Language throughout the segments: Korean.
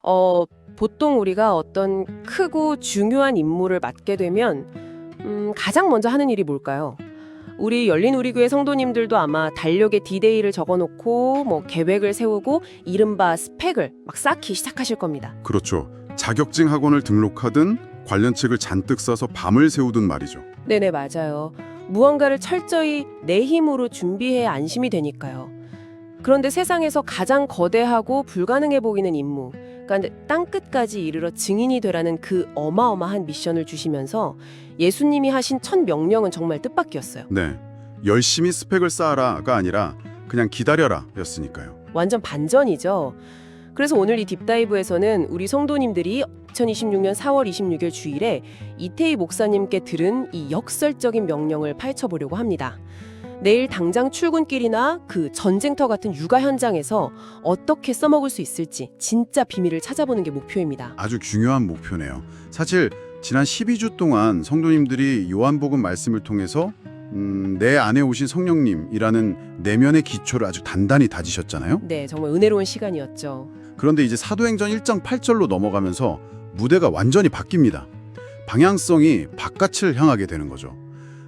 어, 보통 우리가 어떤 크고 중요한 임무를 맡게 되면 가장 먼저 하는 일이 뭘까요? 우리 열린 우리교회 성도님들도 아마 달력에 디데이를 적어놓고 뭐 계획을 세우고 이른바 스펙을 막 쌓기 시작하실 겁니다. 그렇죠. 자격증 학원을 등록하든 관련 책을 잔뜩 써서 밤을 새우든 말이죠. 네네, 맞아요. 무언가를 철저히 내 힘으로 준비해야 안심이 되니까요. 그런데 세상에서 가장 거대하고 불가능해 보이는 임무, 그러니까 땅끝까지 이르러 증인이 되라는 그 어마어마한 미션을 주시면서 예수님이 하신 첫 명령은 정말 뜻밖이었어요. 네, 열심히 스펙을 쌓아라가 아니라 그냥 기다려라 였으니까요. 완전 반전이죠. 그래서 오늘 이 딥다이브에서는 우리 성도님들이 2026년 4월 26일 주일에 이태희 목사님께 들은 이 역설적인 명령을 파헤쳐보려고 합니다. 내일 당장 출근길이나 그 전쟁터 같은 육아 현장에서 어떻게 써먹을 수 있을지 진짜 비밀을 찾아보는 게 목표입니다. 아주 중요한 목표네요. 사실 지난 12주 동안 성도님들이 요한복음 말씀을 통해서 내 안에 오신 성령님이라는 내면의 기초를 아주 단단히 다지셨잖아요. 네, 정말 은혜로운 시간이었죠. 그런데 이제 사도행전 1장 8절로 넘어가면서 무대가 완전히 바뀝니다. 방향성이 바깥을 향하게 되는 거죠.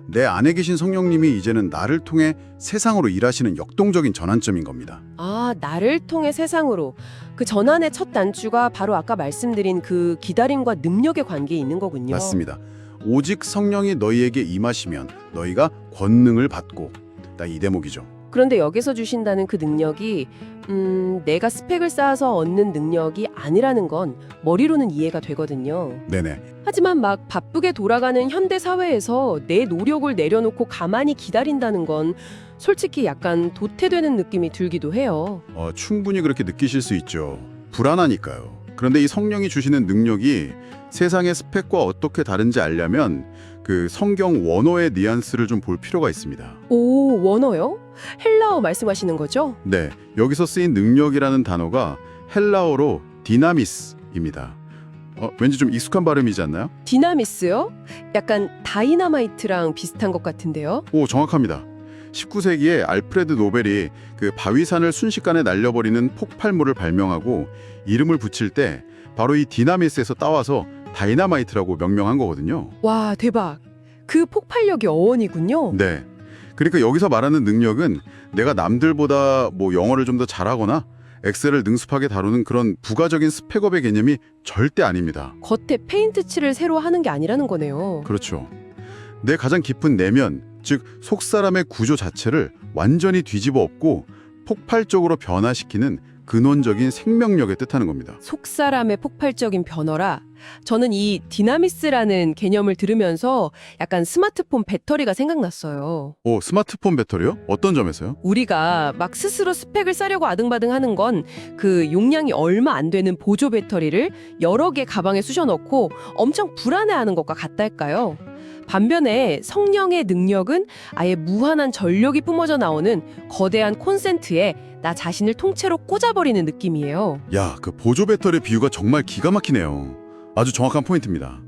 내 안에 계신 성령님이 이제는 나를 통해 세상으로 일하시는 역동적인 전환점인 겁니다. 아, 나를 통해 세상으로. 그 전환의 첫 단추가 바로 아까 말씀드린 그 기다림과 능력의 관계에 있는 거군요. 맞습니다. 오직 성령이 너희에게 임하시면 너희가 권능을 받고, 딱 이 대목이죠. 그런데 여기서 주신다는 그 능력이 내가 스펙을 쌓아서 얻는 능력이 아니라는 건 머리로는 이해가 되거든요. 네네. 하지만 막 바쁘게 돌아가는 현대 사회에서 내 노력을 내려놓고 가만히 기다린다는 건 솔직히 약간 도태되는 느낌이 들기도 해요. 충분히 그렇게 느끼실 수 있죠. 불안하니까요. 그런데 이 성령이 주시는 능력이 세상의 스펙과 어떻게 다른지 알려면 그 성경 원어의 뉘앙스를 좀 볼 필요가 있습니다. 오, 원어요? 헬라어 말씀하시는 거죠? 네, 여기서 쓰인 능력이라는 단어가 헬라어로 디나미스입니다. 왠지 좀 익숙한 발음이지 않나요? 디나미스요? 약간 다이나마이트랑 비슷한 것 같은데요? 오, 정확합니다. 19세기에 알프레드 노벨이 그 바위산을 순식간에 날려버리는 폭발물을 발명하고 이름을 붙일 때 바로 이 디나미스에서 따와서 다이나마이트라고 명명한 거거든요. 와, 대박. 그 폭발력이 어원이군요. 네. 그러니까 여기서 말하는 능력은 내가 남들보다 뭐 영어를 좀 더 잘하거나 엑셀을 능숙하게 다루는 그런 부가적인 스펙업의 개념이 절대 아닙니다. 겉에 페인트 칠을 새로 하는 게 아니라는 거네요. 그렇죠. 내 가장 깊은 내면, 즉 속사람의 구조 자체를 완전히 뒤집어 엎고 폭발적으로 변화시키는 근원적인 생명력을 뜻하는 겁니다. 속사람의 폭발적인 변화라. 저는 이 디나미스라는 개념을 들으면서 약간 스마트폰 배터리가 생각났어요. 오, 스마트폰 배터리요? 어떤 점에서요? 우리가 막 스스로 스펙을 쌓려고 아등바등 하는 건 그 용량이 얼마 안 되는 보조 배터리를 여러 개 가방에 쑤셔 넣고 엄청 불안해하는 것과 같달까요? 반면에 성령의 능력은 아예 무한한 전력이 뿜어져 나오는 거대한 콘센트에 나 자신을 통째로 꽂아버리는 느낌이에요. 야, 그 보조 배터리 비유가 정말 기가 막히네요. 아주 정확한 포인트입니다.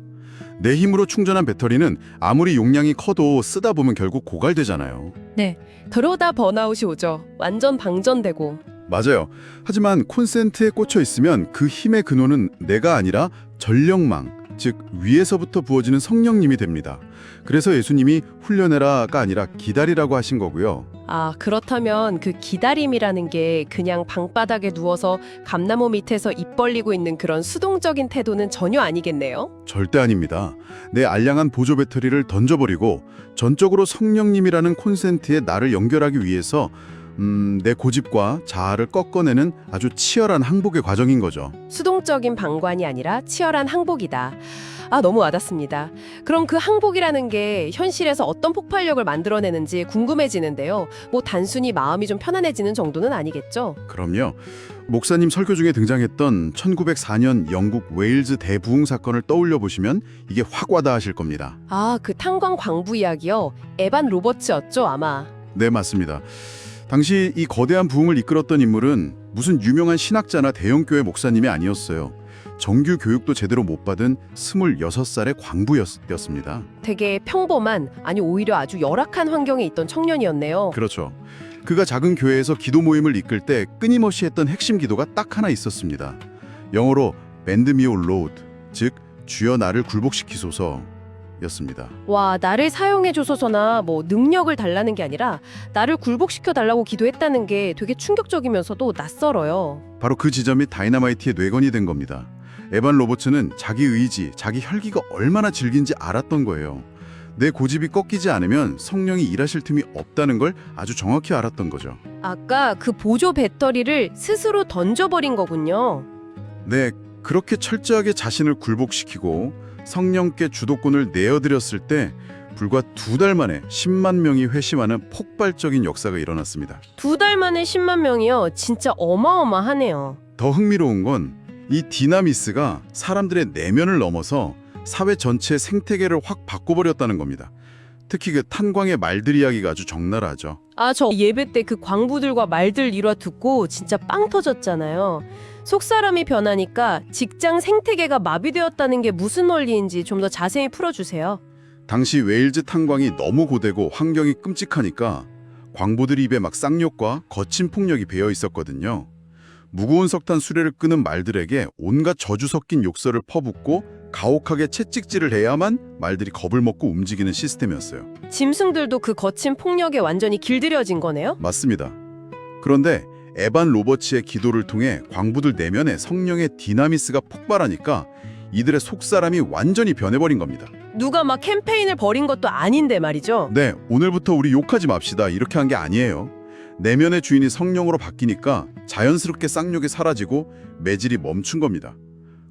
내 힘으로 충전한 배터리는 아무리 용량이 커도 쓰다 보면 결국 고갈되잖아요. 네, 그러다 번아웃이 오죠. 완전 방전되고. 맞아요. 하지만 콘센트에 꽂혀 있으면 그 힘의 근원은 내가 아니라 전력망, 즉 위에서부터 부어지는 성령님이 됩니다. 그래서 예수님이 훈련해라가 아니라 기다리라고 하신 거고요. 아, 그렇다면 그 기다림이라는 게 그냥 방바닥에 누워서 감나무 밑에서 입 벌리고 있는 그런 수동적인 태도는 전혀 아니겠네요? 절대 아닙니다. 내 알량한 보조 배터리를 던져버리고 전적으로 성령님이라는 콘센트에 나를 연결하기 위해서 내 고집과 자아를 꺾어내는 아주 치열한 항복의 과정인 거죠. 수동적인 방관이 아니라 치열한 항복이다. 아, 너무 와닿습니다. 그럼 그 항복이라는 게 현실에서 어떤 폭발력을 만들어내는지 궁금해지는데요. 뭐 단순히 마음이 좀 편안해지는 정도는 아니겠죠? 그럼요. 목사님 설교 중에 등장했던 1904년 영국 웨일즈 대부흥 사건을 떠올려 보시면 이게 확 와닿으실 겁니다. 아, 그 탄광 광부 이야기요. 에반 로버츠였죠, 아마. 네, 맞습니다. 당시 이 거대한 부흥을 이끌었던 인물은 무슨 유명한 신학자나 대형교회 목사님이 아니었어요. 정규 교육도 제대로 못 받은 26살의 광부였습니다. 되게 평범한, 아니 오히려 아주 열악한 환경에 있던 청년이었네요. 그렇죠. 그가 작은 교회에서 기도 모임을 이끌 때 끊임없이 했던 핵심 기도가 딱 하나 있었습니다. 영어로 Bend me, O Lord, 즉 주여 나를 굴복시키소서였습니다. 와, 나를 사용해 줘서서나 뭐 능력을 달라는 게 아니라 나를 굴복시켜 달라고 기도했다는 게 되게 충격적이면서도 낯설어요. 바로 그 지점이 다이너마이트의 뇌건이 된 겁니다. 에반 로버츠는 자기 의지, 자기 혈기가 얼마나 질긴지 알았던 거예요. 내 고집이 꺾이지 않으면 성령이 일하실 틈이 없다는 걸 아주 정확히 알았던 거죠. 아까 그 보조 배터리를 스스로 던져버린 거군요. 네, 그렇게 철저하게 자신을 굴복시키고 성령께 주도권을 내어드렸을 때 불과 2달 만에 10만 명이 회심하는 폭발적인 역사가 일어났습니다. 2달 만에 10만 명이요. 진짜 어마어마하네요. 더 흥미로운 건 이 디나미스가 사람들의 내면을 넘어서 사회 전체의 생태계를 확 바꿔버렸다는 겁니다. 특히 그 탄광의 말들 이야기가 아주 적나라하죠. 아, 저 예배 때 그 광부들과 말들 일화 듣고 진짜 빵 터졌잖아요. 속사람이 변하니까 직장 생태계가 마비되었다는 게 무슨 원리인지 좀 더 자세히 풀어주세요. 당시 웨일즈 탄광이 너무 고되고 환경이 끔찍하니까 광부들 입에 막 쌍욕과 거친 폭력이 배어 있었거든요. 무거운 석탄 수레를 끄는 말들에게 온갖 저주 섞인 욕설을 퍼붓고 가혹하게 채찍질을 해야만 말들이 겁을 먹고 움직이는 시스템이었어요. 짐승들도 그 거친 폭력에 완전히 길들여진 거네요? 맞습니다. 그런데 에반 로버츠의 기도를 통해 광부들 내면에 성령의 디나미스가 폭발하니까 이들의 속사람이 완전히 변해버린 겁니다. 누가 막 캠페인을 벌인 것도 아닌데 말이죠. 네, 오늘부터 우리 욕하지 맙시다 이렇게 한 게 아니에요. 내면의 주인이 성령으로 바뀌니까 자연스럽게 쌍욕이 사라지고 매질이 멈춘 겁니다.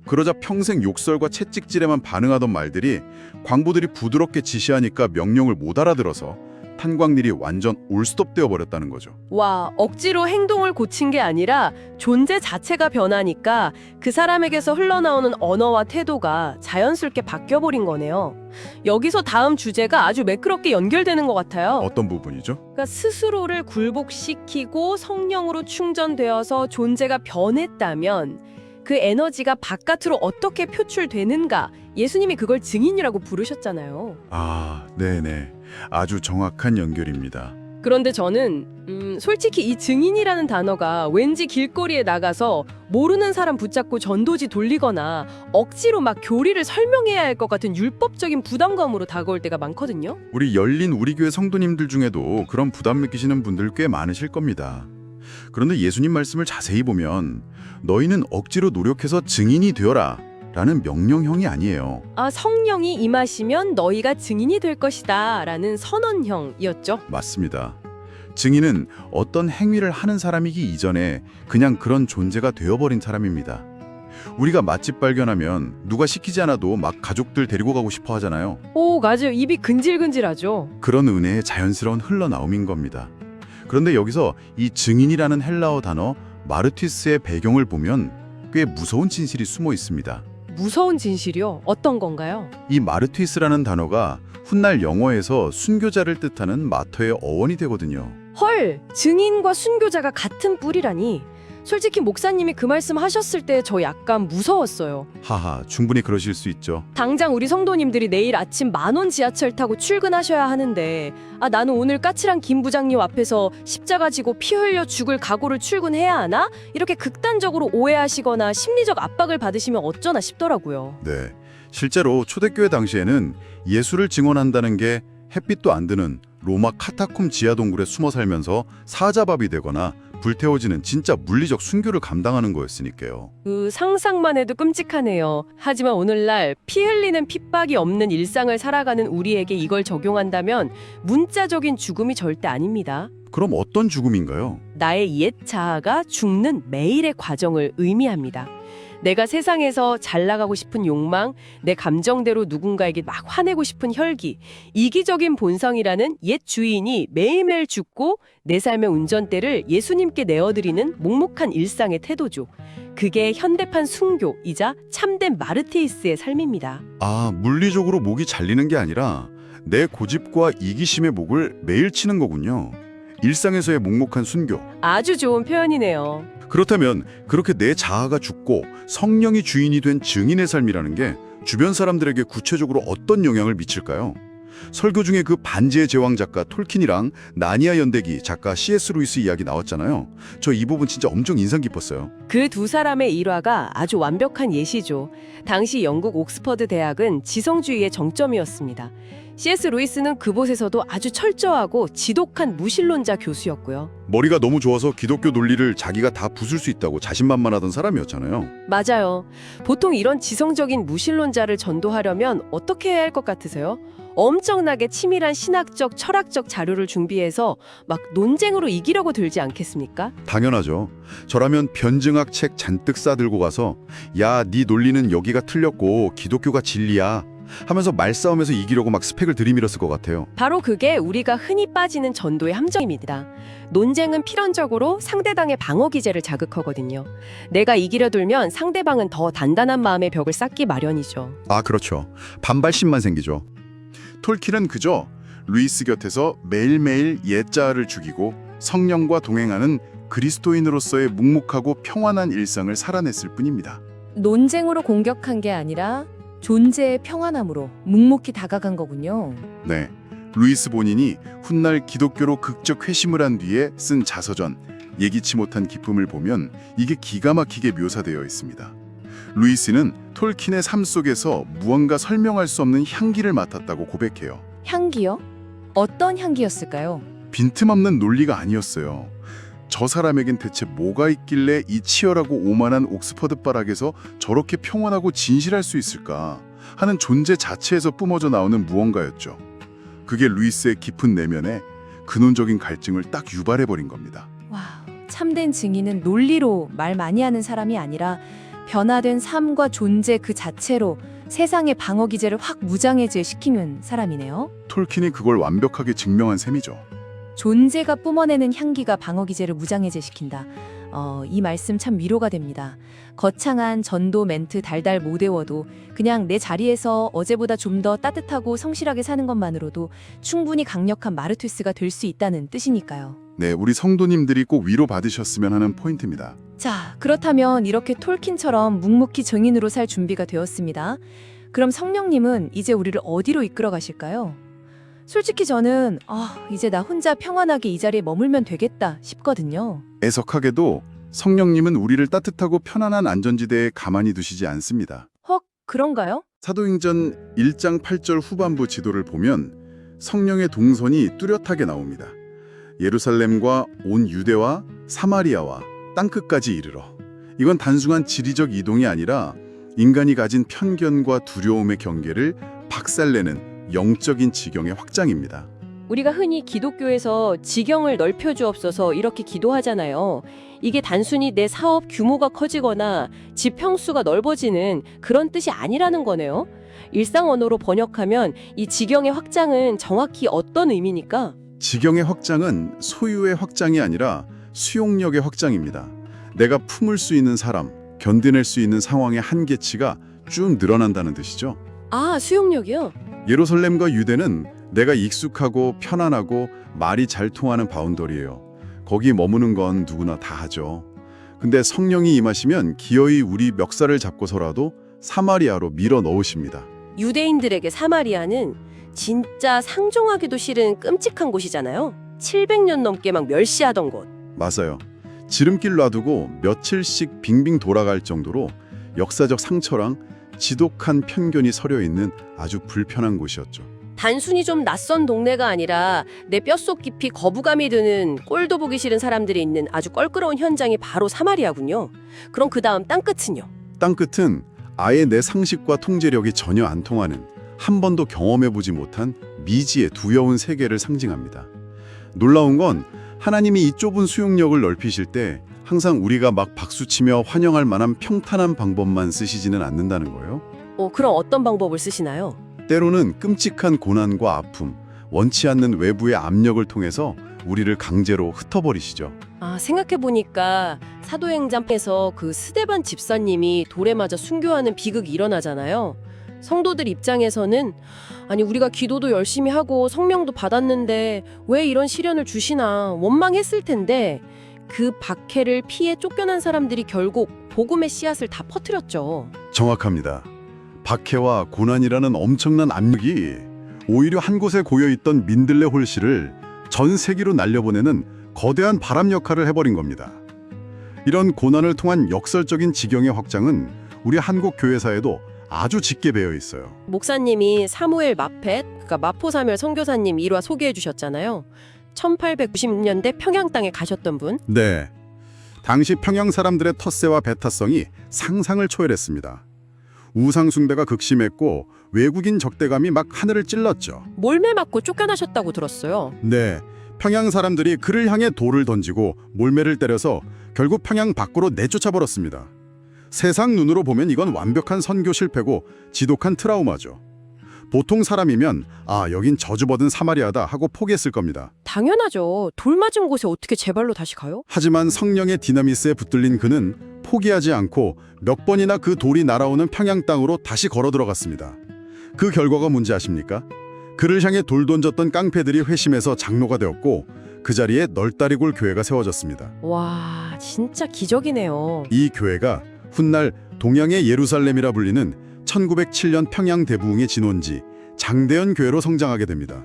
그러자 평생 욕설과 채찍질에만 반응하던 말들이 광부들이 부드럽게 지시하니까 명령을 못 알아들어서 탄광일이 완전 올스톱되어 버렸다는 거죠. 와, 억지로 행동을 고친 게 아니라 존재 자체가 변하니까 그 사람에게서 흘러나오는 언어와 태도가 자연스럽게 바뀌어버린 거네요. 여기서 다음 주제가 아주 매끄럽게 연결되는 것 같아요. 어떤 부분이죠? 그러니까 스스로를 굴복시키고 성령으로 충전되어서 존재가 변했다면 그 에너지가 바깥으로 어떻게 표출되는가, 예수님이 그걸 증인이라고 부르셨잖아요. 아, 네네. 아주 정확한 연결입니다. 그런데 저는 솔직히 이 증인이라는 단어가 왠지 길거리에 나가서 모르는 사람 붙잡고 전도지 돌리거나 억지로 막 교리를 설명해야 할 것 같은 율법적인 부담감으로 다가올 때가 많거든요. 우리 열린 우리 교회 성도님들 중에도 그런 부담 느끼시는 분들 꽤 많으실 겁니다. 그런데 예수님 말씀을 자세히 보면 너희는 억지로 노력해서 증인이 되어라 라는 명령형이 아니에요. 아, 성령이 임하시면 너희가 증인이 될 것이다 라는 선언형이었죠. 맞습니다. 증인은 어떤 행위를 하는 사람이기 이전에 그냥 그런 존재가 되어버린 사람입니다. 우리가 맛집 발견하면 누가 시키지 않아도 막 가족들 데리고 가고 싶어 하잖아요. 오, 맞아요. 입이 근질근질하죠. 그런 은혜의 자연스러운 흘러나옴인 겁니다. 그런데 여기서 이 증인이라는 헬라어 단어 마르티스의 배경을 보면 꽤 무서운 진실이 숨어 있습니다. 무서운 진실이요? 어떤 건가요? 이 마르티스라는 단어가 훗날 영어에서 순교자를 뜻하는 마터의 어원이 되거든요. 헐! 증인과 순교자가 같은 뿌리라니. 솔직히 목사님이 그 말씀 하셨을 때 저 약간 무서웠어요. 하하, 충분히 그러실 수 있죠. 당장 우리 성도님들이 내일 아침 10,000원 지하철 타고 출근하셔야 하는데 나는 오늘 까칠한 김 부장님 앞에서 십자가 지고 피 흘려 죽을 각오를 출근해야 하나? 이렇게 극단적으로 오해하시거나 심리적 압박을 받으시면 어쩌나 싶더라고요. 네, 실제로 초대교회 당시에는 예수를 증언한다는 게 햇빛도 안 드는 로마 카타콤 지하 동굴에 숨어 살면서 사자밥이 되거나 불태워지는 진짜 물리적 순교를 감당하는 거였으니까요. 그 상상만 해도 끔찍하네요. 하지만 오늘날 피 흘리는 핍박이 없는 일상을 살아가는 우리에게 이걸 적용한다면 문자적인 죽음이 절대 아닙니다. 그럼 어떤 죽음인가요? 나의 옛 자아가 죽는 매일의 과정을 의미합니다. 내가 세상에서 잘 나가고 싶은 욕망, 내 감정대로 누군가에게 막 화내고 싶은 혈기, 이기적인 본성이라는 옛 주인이 매일매일 죽고 내 삶의 운전대를 예수님께 내어드리는 묵묵한 일상의 태도죠. 그게 현대판 순교이자 참된 마르티스의 삶입니다. 아, 물리적으로 목이 잘리는 게 아니라 내 고집과 이기심의 목을 매일 치는 거군요. 일상에서의 묵묵한 순교. 아주 좋은 표현이네요. 그렇다면 그렇게 내 자아가 죽고 성령이 주인이 된 증인의 삶이라는 게 주변 사람들에게 구체적으로 어떤 영향을 미칠까요? 설교 중에 그 반지의 제왕 작가 톨킨이랑 나니아 연대기 작가 C.S. 루이스 이야기 나왔잖아요. 저 이 부분 진짜 엄청 인상 깊었어요. 그 두 사람의 일화가 아주 완벽한 예시죠. 당시 영국 옥스퍼드 대학은 지성주의의 정점이었습니다. C.S. 루이스는 그곳에서도 아주 철저하고 지독한 무신론자 교수였고요. 머리가 너무 좋아서 기독교 논리를 자기가 다 부술 수 있다고 자신만만하던 사람이었잖아요. 맞아요. 보통 이런 지성적인 무신론자를 전도하려면 어떻게 해야 할 것 같으세요? 엄청나게 치밀한 신학적, 철학적 자료를 준비해서 막 논쟁으로 이기려고 들지 않겠습니까? 당연하죠. 저라면 변증학 책 잔뜩 싸들고 가서 야, 네 논리는 여기가 틀렸고 기독교가 진리야 하면서 말싸움에서 이기려고 막 스펙을 들이밀었을 것 같아요. 바로 그게 우리가 흔히 빠지는 전도의 함정입니다. 논쟁은 필연적으로 상대방의 방어 기제를 자극하거든요. 내가 이기려 들면 상대방은 더 단단한 마음의 벽을 쌓기 마련이죠. 아, 그렇죠. 반발심만 생기죠. 톨킨은 그저 루이스 곁에서 매일매일 옛자아를 죽이고 성령과 동행하는 그리스도인으로서의 묵묵하고 평안한 일상을 살아냈을 뿐입니다. 논쟁으로 공격한 게 아니라 존재의 평안함으로 묵묵히 다가간 거군요. 네, 루이스 본인이 훗날 기독교로 극적 회심을 한 뒤에 쓴 자서전 예기치 못한 기쁨을 보면 이게 기가 막히게 묘사되어 있습니다. 루이스는 톨킨의 삶 속에서 무언가 설명할 수 없는 향기를 맡았다고 고백해요. 향기요? 어떤 향기였을까요? 빈틈없는 논리가 아니었어요. 저 사람에겐 대체 뭐가 있길래 이 치열하고 오만한 옥스퍼드 바락에서 저렇게 평온하고 진실할 수 있을까 하는 존재 자체에서 뿜어져 나오는 무언가였죠. 그게 루이스의 깊은 내면에 근원적인 갈증을 딱 유발해버린 겁니다. 와, 참된 증인은 논리로 말 많이 하는 사람이 아니라 변화된 삶과 존재 그 자체로 세상의 방어 기제를 확 무장해제 시키는 사람이네요. 톨킨이 그걸 완벽하게 증명한 셈이죠. 존재가 뿜어내는 향기가 방어 기제를 무장해제 시킨다. 이 말씀 참 위로가 됩니다. 거창한 전도 멘트 달달 못 외워도 그냥 내 자리에서 어제보다 좀 더 따뜻하고 성실하게 사는 것만으로도 충분히 강력한 마르투스가 될 수 있다는 뜻이니까요. 네, 우리 성도님들이 꼭 위로받으셨으면 하는 포인트입니다. 자, 그렇다면 이렇게 톨킨처럼 묵묵히 증인으로 살 준비가 되었습니다. 그럼 성령님은 이제 우리를 어디로 이끌어 가실까요? 솔직히 저는 이제 나 혼자 평안하게 이 자리에 머물면 되겠다 싶거든요. 애석하게도 성령님은 우리를 따뜻하고 편안한 안전지대에 가만히 두시지 않습니다. 헉, 그런가요? 사도행전 1장 8절 후반부 지도를 보면 성령의 동선이 뚜렷하게 나옵니다. 예루살렘과 온 유대와 사마리아와 땅끝까지 이르러. 이건 단순한 지리적 이동이 아니라 인간이 가진 편견과 두려움의 경계를 박살내는 영적인 지경의 확장입니다. 우리가 흔히 기독교에서 지경을 넓혀주옵소서 이렇게 기도하잖아요. 이게 단순히 내 사업 규모가 커지거나 집 평수가 넓어지는 그런 뜻이 아니라는 거네요. 일상 언어로 번역하면 이 지경의 확장은 정확히 어떤 의미입니까? 지경의 확장은 소유의 확장이 아니라 수용력의 확장입니다. 내가 품을 수 있는 사람, 견뎌낼 수 있는 상황의 한계치가 쭉 늘어난다는 뜻이죠. 아, 수용력이요? 예루살렘과 유대는 내가 익숙하고 편안하고 말이 잘 통하는 바운더리예요. 거기 머무는 건 누구나 다 하죠. 근데 성령이 임하시면 기어이 우리 멱살을 잡고서라도 사마리아로 밀어 넣으십니다. 유대인들에게 사마리아는 진짜 상종하기도 싫은 끔찍한 곳이잖아요. 700년 넘게 막 멸시하던 곳. 맞아요. 지름길 놔두고 며칠씩 빙빙 돌아갈 정도로 역사적 상처랑 지독한 편견이 서려 있는 아주 불편한 곳이었죠. 단순히 좀 낯선 동네가 아니라 내 뼛속 깊이 거부감이 드는 꼴도 보기 싫은 사람들이 있는 아주 껄끄러운 현장이 바로 사마리아군요. 그럼 그 다음 땅끝은요? 땅끝은 아예 내 상식과 통제력이 전혀 안 통하는 한 번도 경험해보지 못한 미지의 두려운 세계를 상징합니다. 놀라운 건 하나님이 이 좁은 수용력을 넓히실 때 항상 우리가 막 박수치며 환영할 만한 평탄한 방법만 쓰시지는 않는다는 거예요. 그럼 어떤 방법을 쓰시나요? 때로는 끔찍한 고난과 아픔, 원치 않는 외부의 압력을 통해서 우리를 강제로 흩어버리시죠. 아, 생각해보니까 사도행전에서 그 스데반 집사님이 돌에 맞아 순교하는 비극이 일어나잖아요. 성도들 입장에서는 아니 우리가 기도도 열심히 하고 성령도 받았는데 왜 이런 시련을 주시나 원망했을 텐데 그 박해를 피해 쫓겨난 사람들이 결국 복음의 씨앗을 다 퍼뜨렸죠. 정확합니다. 박해와 고난이라는 엄청난 압력이 오히려 한 곳에 고여있던 민들레 홀씨를 전 세계로 날려보내는 거대한 바람 역할을 해버린 겁니다. 이런 고난을 통한 역설적인 지경의 확장은 우리 한국 교회사에도 아주 짙게 배어 있어요. 목사님이 사무엘 마펫, 그러니까 마포사무엘 선교사님 일화 소개해 주셨잖아요. 1890년대 평양 땅에 가셨던 분. 네, 당시 평양 사람들의 텃세와 배타성이 상상을 초월했습니다. 우상 숭배가 극심했고 외국인 적대감이 막 하늘을 찔렀죠. 몰매 맞고 쫓겨나셨다고 들었어요. 네, 평양 사람들이 그를 향해 돌을 던지고 몰매를 때려서 결국 평양 밖으로 내쫓아버렸습니다. 세상 눈으로 보면 이건 완벽한 선교 실패고 지독한 트라우마죠. 보통 사람이면 여긴 저주받은 사마리아다 하고 포기했을 겁니다. 당연하죠. 돌 맞은 곳에 어떻게 제 발로 다시 가요? 하지만 성령의 디나미스에 붙들린 그는 포기하지 않고 몇 번이나 그 돌이 날아오는 평양 땅으로 다시 걸어 들어갔습니다. 그 결과가 뭔지 아십니까? 그를 향해 돌 던졌던 깡패들이 회심해서 장로가 되었고 그 자리에 널다리골 교회가 세워졌습니다. 와, 진짜 기적이네요. 이 교회가 훗날 동양의 예루살렘이라 불리는 1907년 평양 대부흥의 진원지 장대현 교회로 성장하게 됩니다.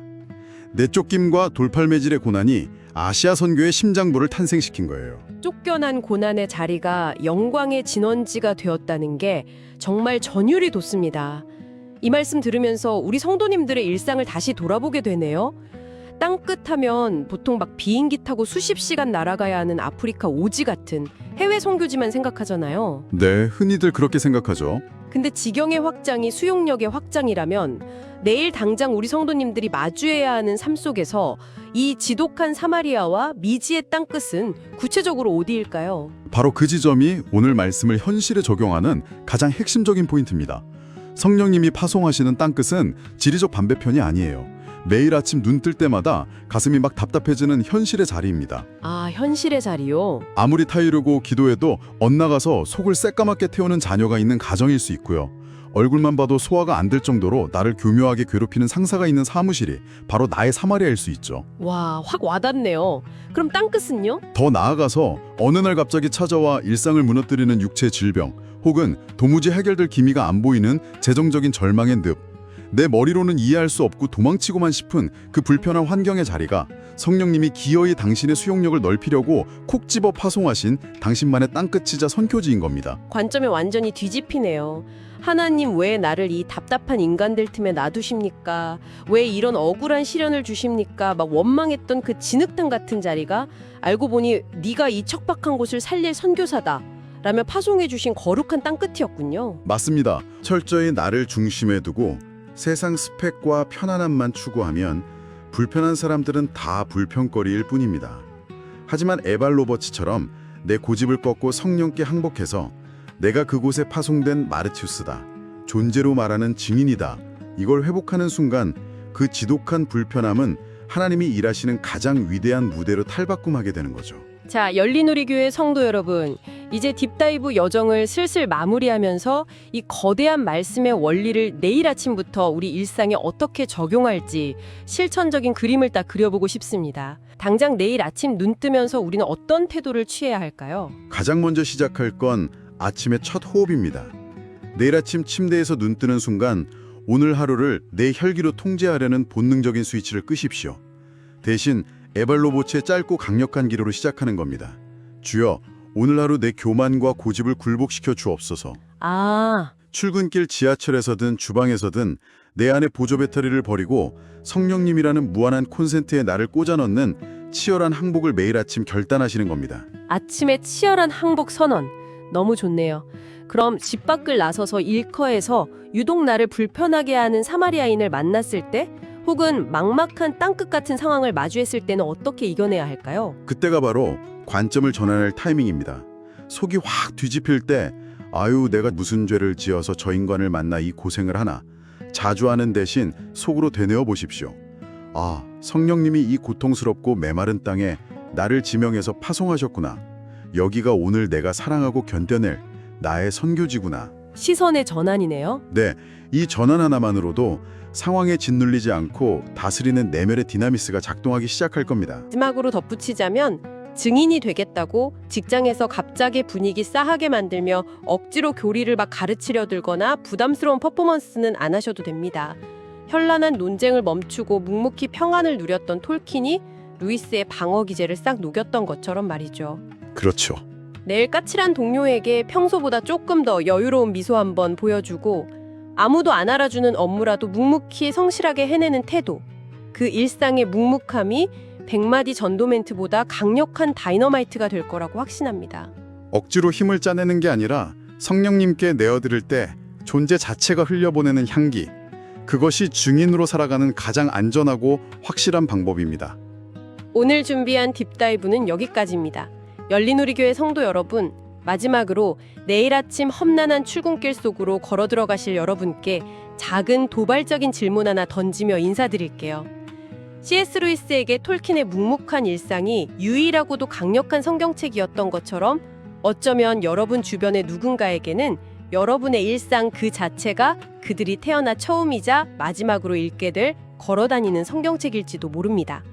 내쫓김과 돌팔매질의 고난이 아시아 선교의 심장부를 탄생시킨 거예요. 쫓겨난 고난의 자리가 영광의 진원지가 되었다는 게 정말 전율이 돋습니다. 이 말씀 들으면서 우리 성도님들의 일상을 다시 돌아보게 되네요. 땅끝하면 보통 막 비행기 타고 수십 시간 날아가야 하는 아프리카 오지 같은 해외 선교지만 생각하잖아요. 네, 흔히들 그렇게 생각하죠. 근데 지경의 확장이 수용력의 확장이라면 내일 당장 우리 성도님들이 마주해야 하는 삶 속에서 이 지독한 사마리아와 미지의 땅끝은 구체적으로 어디일까요? 바로 그 지점이 오늘 말씀을 현실에 적용하는 가장 핵심적인 포인트입니다. 성령님이 파송하시는 땅끝은 지리적 반대편이 아니에요. 매일 아침 눈 뜰 때마다 가슴이 막 답답해지는 현실의 자리입니다. 아, 현실의 자리요? 아무리 타이르고 기도해도 엇나가서 속을 새까맣게 태우는 자녀가 있는 가정일 수 있고요. 얼굴만 봐도 소화가 안 될 정도로 나를 교묘하게 괴롭히는 상사가 있는 사무실이 바로 나의 사마리아일 수 있죠. 와, 확 와닿네요. 그럼 땅끝은요? 더 나아가서 어느 날 갑자기 찾아와 일상을 무너뜨리는 육체 질병 혹은 도무지 해결될 기미가 안 보이는 재정적인 절망의 늪, 내 머리로는 이해할 수 없고 도망치고만 싶은 그 불편한 환경의 자리가 성령님이 기어이 당신의 수용력을 넓히려고 콕 집어 파송하신 당신만의 땅끝이자 선교지인 겁니다. 관점이 완전히 뒤집히네요. 하나님 왜 나를 이 답답한 인간들 틈에 놔두십니까? 왜 이런 억울한 시련을 주십니까? 막 원망했던 그 진흙탕 같은 자리가 알고 보니 네가 이 척박한 곳을 살릴 선교사다 라며 파송해 주신 거룩한 땅끝이었군요. 맞습니다. 철저히 나를 중심에 두고 세상 스펙과 편안함만 추구하면 불편한 사람들은 다 불편거리일 뿐입니다. 하지만 에발 로버츠처럼 내 고집을 꺾고 성령께 항복해서 내가 그곳에 파송된 마르티우스다, 존재로 말하는 증인이다, 이걸 회복하는 순간 그 지독한 불편함은 하나님이 일하시는 가장 위대한 무대로 탈바꿈하게 되는 거죠. 자, 열린우리교회 성도 여러분, 이제 딥다이브 여정을 슬슬 마무리하면서 이 거대한 말씀의 원리를 내일 아침부터 우리 일상에 어떻게 적용할지 실천적인 그림을 딱 그려보고 싶습니다. 당장 내일 아침 눈 뜨면서 우리는 어떤 태도를 취해야 할까요? 가장 먼저 시작할 건 아침의 첫 호흡입니다. 내일 아침 침대에서 눈 뜨는 순간 오늘 하루를 내 혈기로 통제하려는 본능적인 스위치를 끄십시오. 대신 에발로보츠의 짧고 강력한 기도로 시작하는 겁니다. 주여, 오늘 하루 내 교만과 고집을 굴복시켜 주옵소서. 아, 출근길 지하철에서든 주방에서든 내 안의 보조 배터리를 버리고 성령님이라는 무한한 콘센트에 나를 꽂아 넣는 치열한 항복을 매일 아침 결단하시는 겁니다. 아침에 치열한 항복 선언. 너무 좋네요. 그럼 집 밖을 나서서 일터에서 유독 나를 불편하게 하는 사마리아인을 만났을 때 혹은 막막한 땅끝 같은 상황을 마주했을 때는 어떻게 이겨내야 할까요? 그때가 바로 관점을 전환할 타이밍입니다. 속이 확 뒤집힐 때 아유, 내가 무슨 죄를 지어서 저 인간을 만나 이 고생을 하나, 자주 하는 대신 속으로 되뇌어 보십시오. 아, 성령님이 이 고통스럽고 메마른 땅에 나를 지명해서 파송하셨구나. 여기가 오늘 내가 사랑하고 견뎌낼 나의 선교지구나. 시선의 전환이네요. 네, 이 전환 하나만으로도 상황에 짓눌리지 않고 다스리는 내면의 디나미스가 작동하기 시작할 겁니다. 마지막으로 덧붙이자면 증인이 되겠다고 직장에서 갑자기 분위기 싸하게 만들며 억지로 교리를 막 가르치려 들거나 부담스러운 퍼포먼스는 안 하셔도 됩니다. 현란한 논쟁을 멈추고 묵묵히 평안을 누렸던 톨킨이 루이스의 방어 기제를 싹 녹였던 것처럼 말이죠. 그렇죠. 내일 까칠한 동료에게 평소보다 조금 더 여유로운 미소 한번 보여주고 아무도 안 알아주는 업무라도 묵묵히 성실하게 해내는 태도. 그 일상의 묵묵함이 100마디 전도 멘트보다 강력한 다이너마이트가 될 거라고 확신합니다. 억지로 힘을 짜내는 게 아니라 성령님께 내어드릴 때 존재 자체가 흘려보내는 향기. 그것이 증인으로 살아가는 가장 안전하고 확실한 방법입니다. 오늘 준비한 딥다이브는 여기까지입니다. 열린우리교회 성도 여러분, 마지막으로 내일 아침 험난한 출근길 속으로 걸어 들어가실 여러분께 작은 도발적인 질문 하나 던지며 인사드릴게요. C.S. 루이스에게 톨킨의 묵묵한 일상이 유일하고도 강력한 성경책이었던 것처럼 어쩌면 여러분 주변의 누군가에게는 여러분의 일상 그 자체가 그들이 태어나 처음이자 마지막으로 읽게 될 걸어다니는 성경책일지도 모릅니다.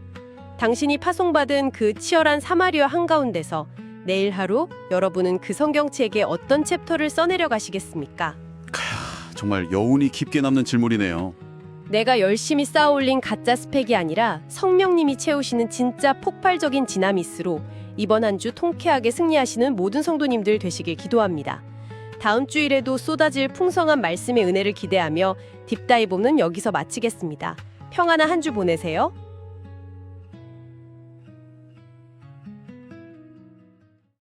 당신이 파송받은 그 치열한 사마리아 한가운데서 내일 하루 여러분은 그 성경책의 어떤 챕터를 써내려 가시겠습니까? 정말 여운이 깊게 남는 질문이네요. 내가 열심히 쌓아올린 가짜 스펙이 아니라 성령님이 채우시는 진짜 폭발적인 디나미스로 이번 한 주 통쾌하게 승리하시는 모든 성도님들 되시길 기도합니다. 다음 주일에도 쏟아질 풍성한 말씀의 은혜를 기대하며 딥다이브는 여기서 마치겠습니다. 평안한 한 주 보내세요.